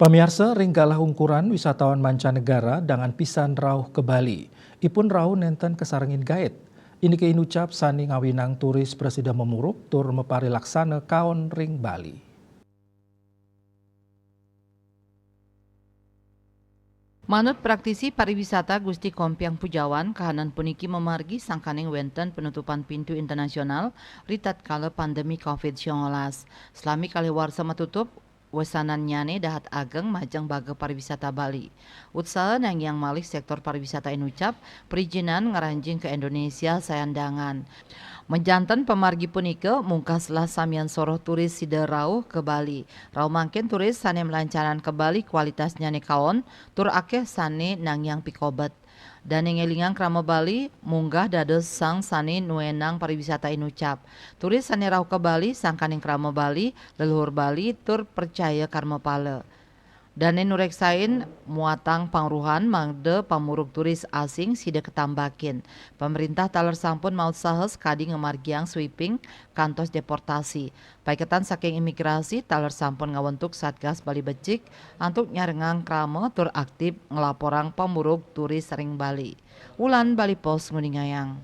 Pamirsa ringgalah ungkuran wisatawan mancanegara dengan pisan rauh ke Bali. Ipun rauh nenten kesarengin gaet. Ini keinucap sani ngawinang turis presiden memuruk tur mepari laksana kaon ring Bali. Manut praktisi pariwisata Gusti Kompiang Pujawan, kahanan puniki memargi sangkaning wenten penutupan pintu internasional ritat kala pandemi COVID-19. Selami kaliwarsa matutup, wesanan nyane dahat ageng majang baga pariwisata Bali. Utsaha nang yang malih sektor pariwisata inucap, perizinan ngaranjing ke Indonesia sayandangan. Menjantan pemargi punika mungkaslah samian soroh turis sida rauh ke Bali. Rauh mangkin turis sane melancaran ke Bali kualitasnya ne kaon, tur akeh sane nang yang pikobat. Dan ngelingang krama Bali munggah dados sang sane nuenang pariwisata inucap. Turis sane rauh ke Bali sangkaning krama Bali, leluhur Bali tur percaya karma pala. Dane nureksain muatang pangruhan mangde pamuruk turis asing sida ketambakin. Pemerintah taler sampun maut sahes kadi ngemargiang sweeping kantos deportasi. Paiketan saking imigrasi taler sampun ngawentuk Satgas Bali Becik antuk nyarengang krama tur aktif ngelaporang pamuruk turis sering Bali. Ulan Bali Pos nguningayang.